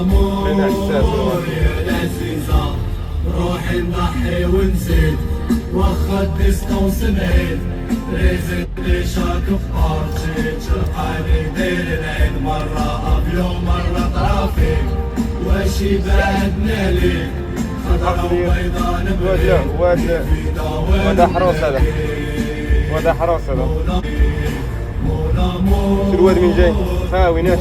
لنا حساس يا لذيذة روحي نضحي ونزيد واخا ديسكا وسنين ريزت لي شاك بارتي تلقاني داير العيد مرة افيو مرة طرافيك واش يبعدنا ليك خضرا وبيضا نبريك وهذا حروس وهذا حروس هذا شو الواد من جاي؟ ها ويناش؟